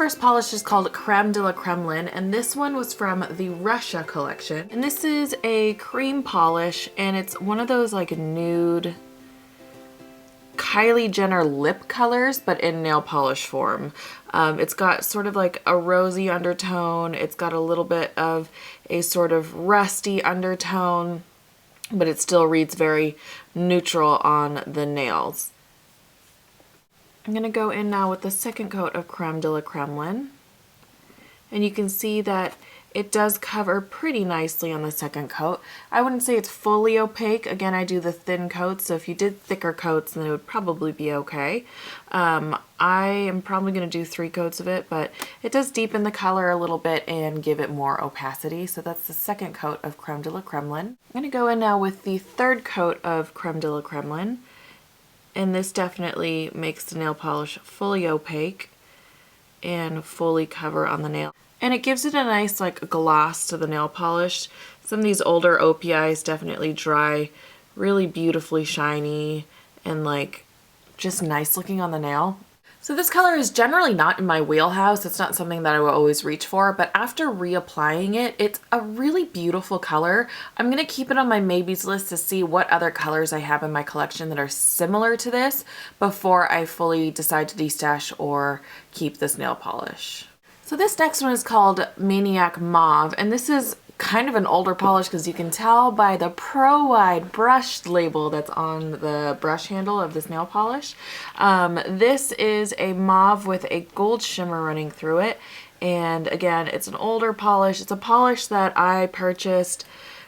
first polish is called Creme de la Kremlin, and this one was from the Russia collection. And this is a cream polish, and it's one of those like nude Kylie Jenner lip colors, but in nail polish form. It's got sort of like a rosy undertone. It's got a little bit of a sort of rusty undertone, but it still reads very neutral on the nails. I'm going to go in now with the second coat of Creme de la Kremlin. And you can see that it does cover pretty nicely on the second coat. I wouldn't say it's fully opaque. Again, I do the thin coats, so if you did thicker coats, then it would probably be okay. I am probably going to do 3 coats of it, but it does deepen the color a little bit and give it more opacity. So that's the second coat of Creme de la Kremlin. I'm going to go in now with the third coat of Creme de la Kremlin. And this definitely makes the nail polish fully opaque and fully cover on the nail. And it gives it a nice like gloss to the nail polish. Some of these older OPIs definitely dry really beautifully shiny and like just nice looking on the nail. So this color is generally not in my wheelhouse. It's not something that I will always reach for, but after reapplying it, it's a really beautiful color. I'm going to keep it on my maybes list to see what other colors I have in my collection that are similar to this before I fully decide to destash or keep this nail polish. So this next one is called Maniac Mauve, and this is kind of an older polish because you can tell by the Pro Wide brush label that's on the brush handle of this nail polish. This is a mauve with a gold shimmer running through it, and again, it's an older polish. It's a polish that I purchased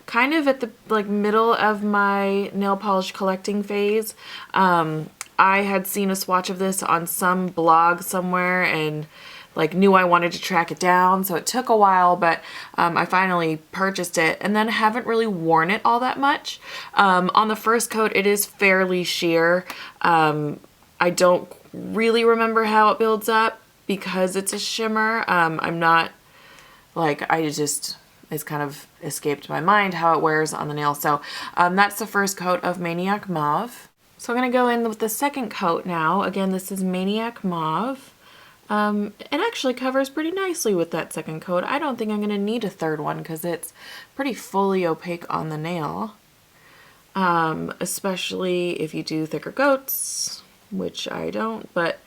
kind of at the like middle of my nail polish collecting phase. I had seen a swatch of this on some blog somewhere and like knew I wanted to track it down, so it took a while, but I finally purchased it and then haven't really worn it all that much. On the first coat, it is fairly sheer. I don't really remember how it builds up because it's a shimmer. I'm not like, it's kind of escaped my mind how it wears on the nail. So that's the first coat of Maniac Mauve. So I'm going to go in with the second coat now. Again, this is Maniac Mauve. It actually covers pretty nicely with that second coat. I don't think I'm going to need a third one because it's pretty fully opaque on the nail. Especially if you do thicker coats, which I don't, but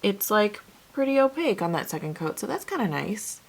it's like pretty opaque on that second coat, so that's kind of nice.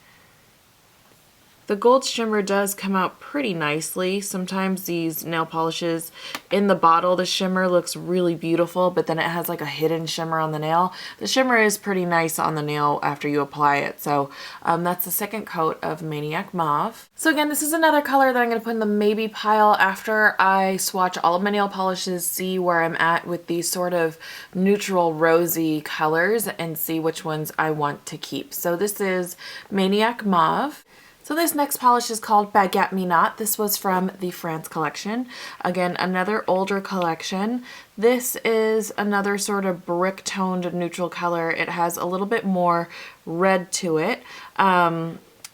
The gold shimmer does come out pretty nicely. Sometimes these nail polishes in the bottle, the shimmer looks really beautiful, but then it has like a hidden shimmer on the nail. The shimmer is pretty nice on the nail after you apply it. So that's the second coat of Maniac Mauve. So again, this is another color that I'm going to put in the maybe pile after I swatch all of my nail polishes, see where I'm at with these sort of neutral rosy colors and see which ones I want to keep. So this is Maniac Mauve. So this next polish is called Baguette Me Not. This was from the France collection. Again, another older collection. This is another sort of brick toned neutral color. It has a little bit more red to it.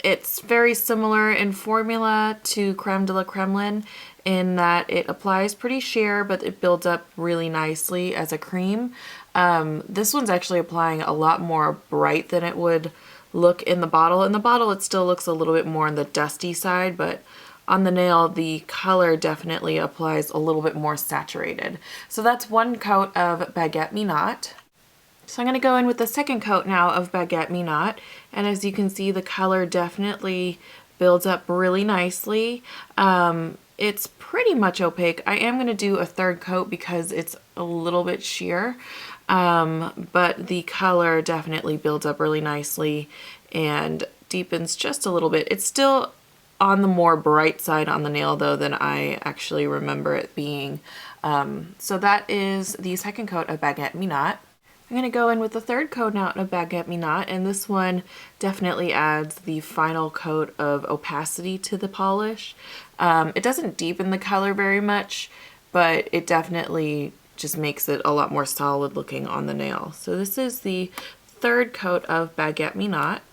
It's very similar in formula to Creme de la Kremlin in that it applies pretty sheer, but it builds up really nicely as a cream. This one's actually applying a lot more bright than it would look in the bottle. In the bottle, it still looks a little bit more on the dusty side, but on the nail, the color definitely applies a little bit more saturated. So that's one coat of Baguette Me Not. So I'm going to go in with the second coat now of Baguette Me Not, and as you can see, the color definitely builds up really nicely. It's pretty much opaque. I am going to do a third coat because it's a little bit sheer. But the color definitely builds up really nicely and deepens just a little bit. It's still on the more bright side on the nail though than I actually remember it being. So that is the second coat of Baguette Me Not. I'm going to go in with the third coat now of Baguette Me Not, and this one definitely adds the final coat of opacity to the polish. It doesn't deepen the color very much, but it definitely just makes it a lot more solid looking on the nail. So this is the third coat of Baguette Me Not.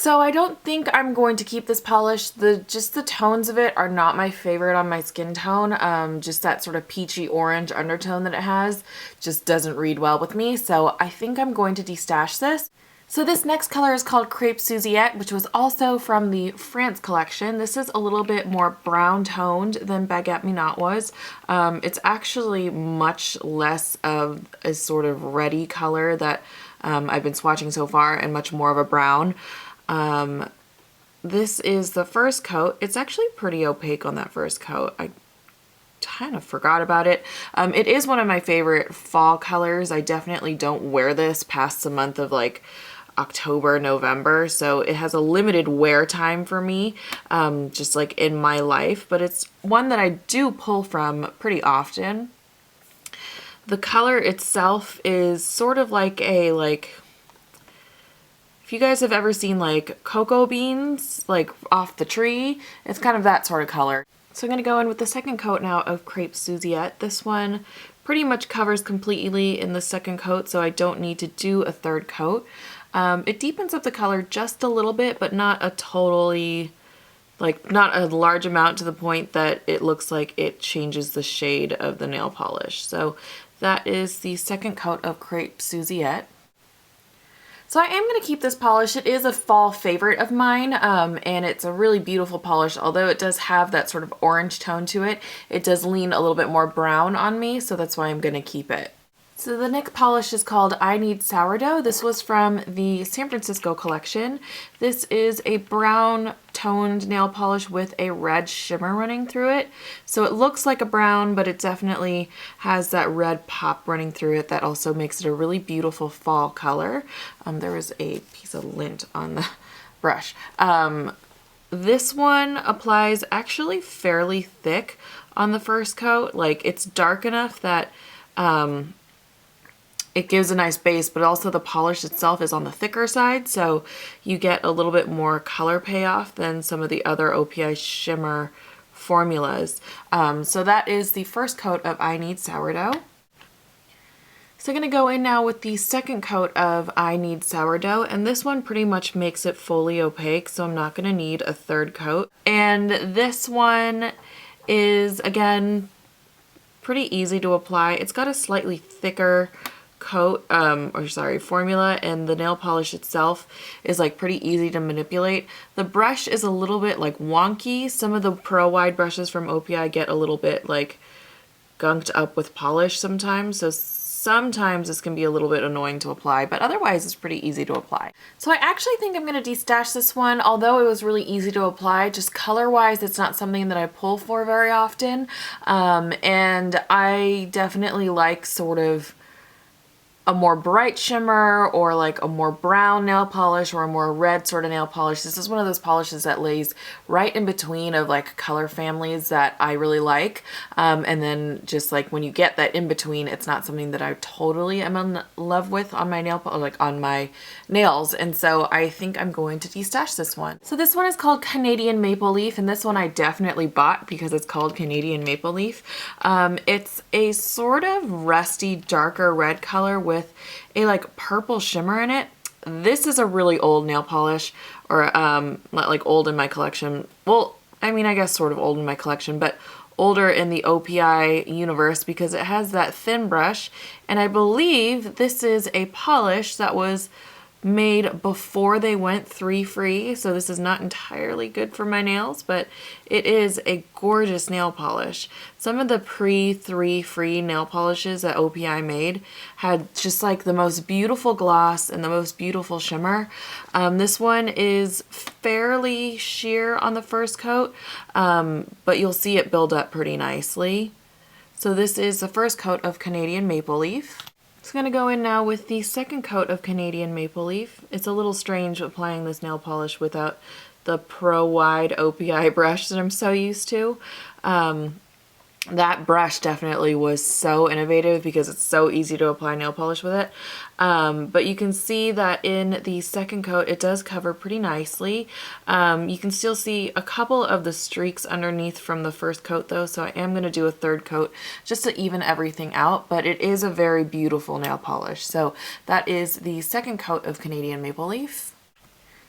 So I don't think I'm going to keep this polish. Just the tones of it are not my favorite on my skin tone. Just that sort of peachy orange undertone that it has just doesn't read well with me. So I think I'm going to destash this. So this next color is called Crepe Suzie-ette, which was also from the France collection. This is a little bit more brown toned than Baguette Me Not was. It's actually much less of a sort of reddy color that I've been swatching so far, and much more of a brown. This is the first coat. It's actually pretty opaque on that first coat. I kind of forgot about it. It is one of my favorite fall colors. I definitely don't wear this past the month of like October, November, so it has a limited wear time for me, just like in my life, but it's one that I do pull from pretty often. The color itself is sort of like a, if you guys have ever seen like cocoa beans, like off the tree, it's kind of that sort of color. So I'm going to go in with the second coat now of Crepe Suzie-ette. This one pretty much covers completely in the second coat, so I don't need to do a third coat. It deepens up the color just a little bit, but not a totally, like not a large amount to the point that it looks like it changes the shade of the nail polish. So that is the second coat of Crepe Suzie-ette. So I am going to keep this polish. It is a fall favorite of mine, and it's a really beautiful polish. Although it does have that sort of orange tone to it, it does lean a little bit more brown on me, so that's why I'm going to keep it. So the next polish is called I Knead Sourdough. This was from the San Francisco collection. This is a brown toned nail polish with a red shimmer running through it. So it looks like a brown, but it definitely has that red pop running through it that also makes it a really beautiful fall color. There was a piece of lint on the brush. This one applies actually fairly thick on the first coat. Like, it's dark enough that it gives a nice base, but also the polish itself is on the thicker side, so you get a little bit more color payoff than some of the other OPI shimmer formulas. So that is the first coat of I Knead Sourdough. So I'm going to go in now with the second coat of I Knead Sourdough, and this one pretty much makes it fully opaque, so I'm not going to need a third coat. And this one is, again, pretty easy to apply. It's got a slightly thicker coat, formula, and the nail polish itself is like pretty easy to manipulate. The brush is a little bit like wonky. Some of the Pro Wide brushes from OPI get a little bit like gunked up with polish sometimes, so sometimes this can be a little bit annoying to apply, but otherwise it's pretty easy to apply. So I actually think I'm going to destash this one, although it was really easy to apply. Just color-wise, it's not something that I pull for very often, and I definitely like sort of a more bright shimmer or like a more brown nail polish or a more red sort of nail polish. This is one of those polishes that lays right in between of like color families that I really like. And then just like when you get that in between, it's not something that I totally am in love with on my on my nails. And so I think I'm going to destash this one. So this one is called Canadian Maple Leaf, and this one I definitely bought because it's called Canadian Maple Leaf. It's a sort of rusty, darker red color with a like purple shimmer in it. This is a really old nail polish, or not like old in my collection. Well, I mean, I guess sort of old in my collection, but older in the OPI universe because it has that thin brush, and I believe this is a polish that was made before they went 3 free, so this is not entirely good for my nails, but it is a gorgeous nail polish. Some of the pre-3 free nail polishes that OPI made had just like the most beautiful gloss and the most beautiful shimmer. This one is fairly sheer on the first coat, but you'll see it build up pretty nicely. So this is the first coat of Canadian Maple Leaf. So I'm going to go in now with the second coat of Canadian Maple Leaf. It's a little strange applying this nail polish without the Pro Wide OPI brush that I'm so used to. That brush definitely was so innovative because it's so easy to apply nail polish with it. But you can see that in the second coat it does cover pretty nicely. You can still see a couple of the streaks underneath from the first coat though, so I am going to do a third coat just to even everything out, but it is a very beautiful nail polish. So that is the second coat of Canadian Maple Leaf.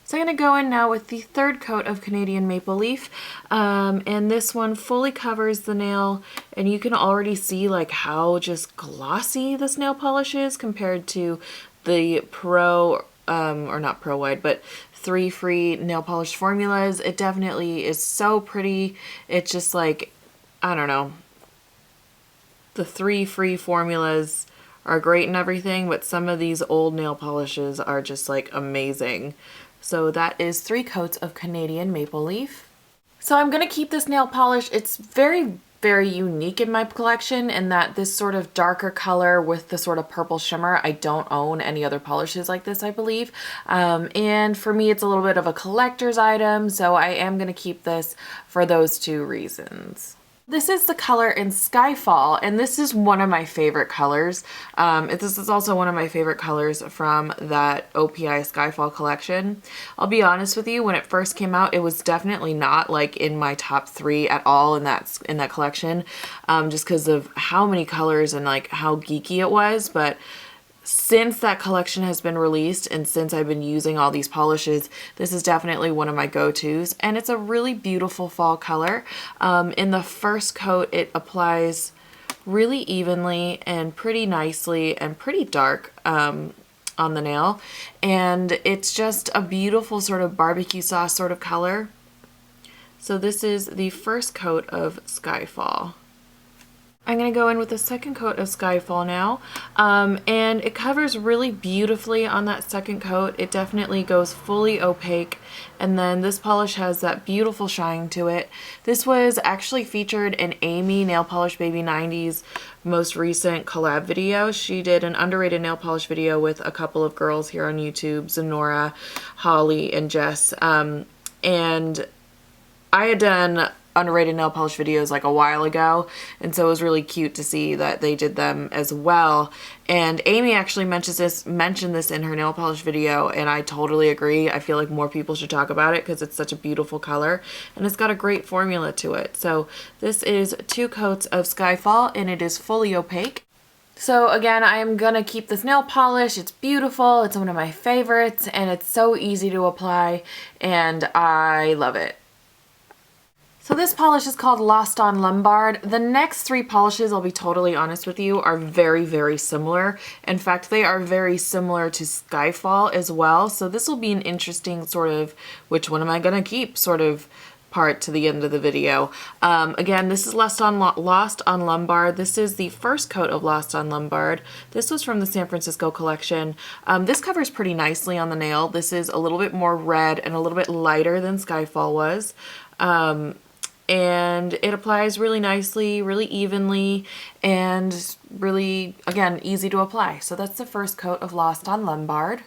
So I'm going to go in now with the third coat of Canadian Maple Leaf, and this one fully covers the nail, and you can already see like how just glossy this nail polish is compared to the Pro or not Pro Wide, but 3 free nail polish formulas. It definitely is so pretty. It's just like, I don't know, the 3 free formulas are great and everything, but some of these old nail polishes are just like amazing. So that is 3 coats of Canadian Maple Leaf. So I'm gonna keep this nail polish. It's very unique in my collection in that this sort of darker color with the sort of purple shimmer. I don't own any other polishes like this, I believe. And for me, it's a little bit of a collector's item, so I am gonna keep this for those 2 reasons. This is the color in Skyfall, and this is one of my favorite colors. This is also one of my favorite colors from that OPI Skyfall collection. I'll be honest with you, when it first came out, it was definitely not like in my top 3 at all in that collection, just because of how many colors and like how geeky it was. But since that collection has been released and since I've been using all these polishes, this is definitely one of my go-tos, and it's a really beautiful fall color. In the first coat, it applies really evenly and pretty nicely and pretty dark on the nail, and it's just a beautiful sort of barbecue sauce sort of color. So this is the first coat of Skyfall. I'm going to go in with the second coat of Skyfall now, and it covers really beautifully on that second coat. It definitely goes fully opaque, and then this polish has that beautiful shine to it. This was actually featured in Amy Nail Polish Baby 90's most recent collab video. She did an underrated nail polish video with a couple of girls here on YouTube, Zenora, Holly, and Jess, and I had done underrated nail polish videos like a while ago, and so it was really cute to see that they did them as well. And Amy actually mentioned this in her nail polish video, and I totally agree. I feel like more people should talk about it because it's such a beautiful color and it's got a great formula to it. So this is 2 coats of Skyfall, and it is fully opaque. So again, I am gonna keep this nail polish. It's beautiful, it's one of my favorites, and it's so easy to apply, and I love it. So this polish is called Lost on Lombard. The next 3 polishes, I'll be totally honest with you, are very similar. In fact, they are very similar to Skyfall as well. So this will be an interesting sort of which one am I gonna keep sort of part to the end of the video. Again, this is Lost on Lombard. This is the first coat of Lost on Lombard. This was from the San Francisco collection. This covers pretty nicely on the nail. This is a little bit more red and a little bit lighter than Skyfall was. And it applies really nicely, really evenly, and really, again, easy to apply. So that's the first coat of Lost on Lombard.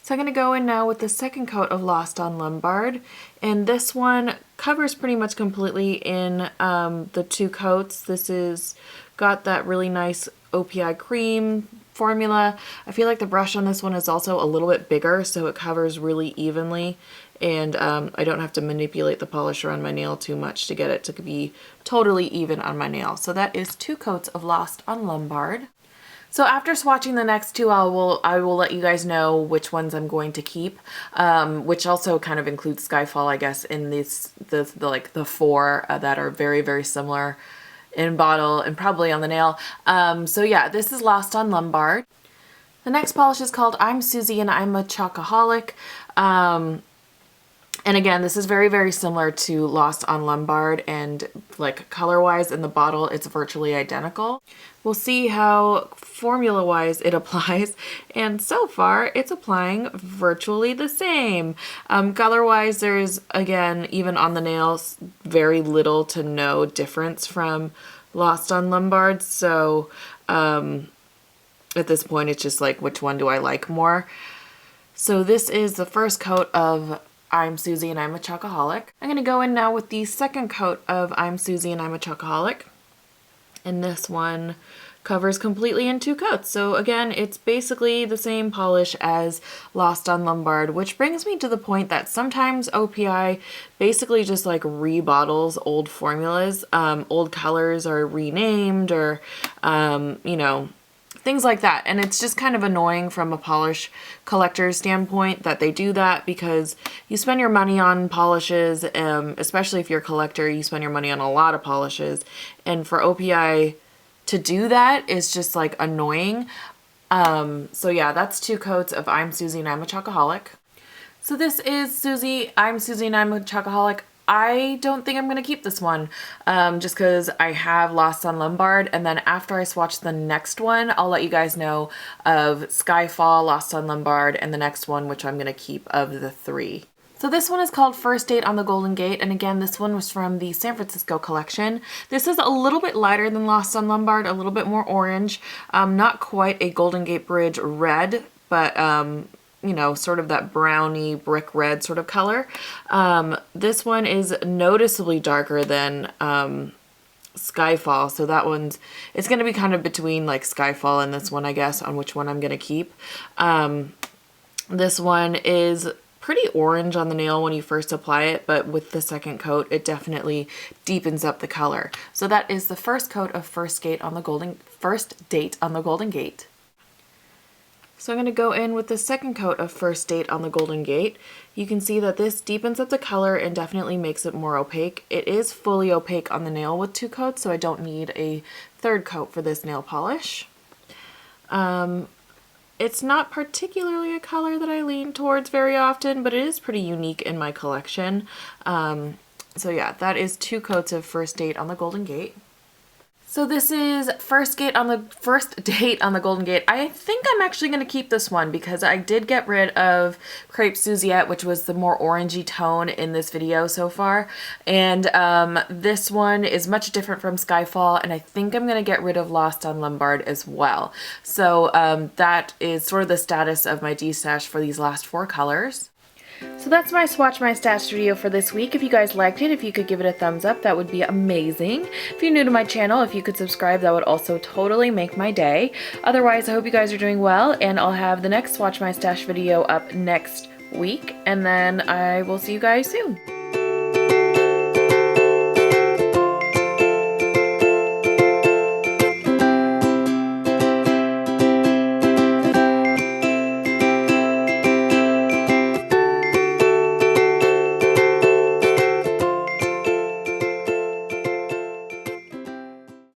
So I'm going to go in now with the second coat of Lost on Lombard, and this one covers pretty much completely in the 2 coats. This is got that really nice OPI Creme formula. I feel like the brush on this one is also a little bit bigger, so it covers really evenly, and I don't have to manipulate the polish around my nail too much to get it to be totally even on my nail. So that is 2 coats of Lost on Lombard. So after swatching the next 2, I will let you guys know which ones I'm going to keep, which also kind of includes Skyfall, I guess, in the 4 that are very similar in bottle and probably on the nail. So yeah, this is Lost on Lombard. The next polish is called I'm Susie and I'm a Chocoholic. And again, this is very similar to Lost on Lombard, and like color-wise in the bottle, it's virtually identical. We'll see how formula-wise it applies, and so far it's applying virtually the same. Color-wise, there's, again, even on the nails, very little to no difference from Lost on Lombard, so at this point it's just like, which one do I like more? So this is the first coat of I'm Susie and I'm a Chocoholic. I'm going to go in now with the second coat of I'm Susie and I'm a Chocoholic. And this one covers completely in 2 coats. So again, it's basically the same polish as Lost on Lombard, which brings me to the point that sometimes OPI basically just like rebottles old formulas. Old colors are renamed, or, you know, things like that. And it's just kind of annoying from a polish collector's standpoint that they do that, because you spend your money on polishes, especially if you're a collector, you spend your money on a lot of polishes, and for OPI to do that is just like annoying. So yeah, that's 2 coats of I'm Susie and I'm a Chocoholic. So this is I'm Susie and I'm a Chocoholic. I don't think I'm going to keep this one, just because I have Lost on Lombard, and then after I swatch the next one, I'll let you guys know of Skyfall, Lost on Lombard, and the next one, which I'm going to keep of the 3. So this one is called First Date on the Golden Gate, and again, this one was from the San Francisco collection. This is a little bit lighter than Lost on Lombard, a little bit more orange, not quite a Golden Gate Bridge red, but you know, sort of that browny brick red sort of color. This one is noticeably darker than Skyfall, so that it's going to be kind of between like Skyfall and this one, I guess, on which one I'm going to keep. This one is pretty orange on the nail when you first apply it, but with the second coat, it definitely deepens up the color. So that is the first coat of First Date on the Golden Gate. So I'm going to go in with the second coat of First Date on the Golden Gate. You can see that this deepens up the color and definitely makes it more opaque. It is fully opaque on the nail with 2 coats, so I don't need a third coat for this nail polish. It's not particularly a color that I lean towards very often, but it is pretty unique in my collection. So yeah, that is 2 coats of First Date on the Golden Gate. So this is First Date on the Golden Gate. I think I'm actually going to keep this one because I did get rid of Crepe Suzie-ette, which was the more orangey tone in this video so far. And this one is much different from Skyfall, and I think I'm going to get rid of Lost on Lombard as well. So that is sort of the status of my destash for these last 4 colors. So that's my Swatch My Stash video for this week. If you guys liked it, if you could give it a thumbs up, that would be amazing. If you're new to my channel, if you could subscribe, that would also totally make my day. Otherwise, I hope you guys are doing well, and I'll have the next Swatch My Stash video up next week, and then I will see you guys soon.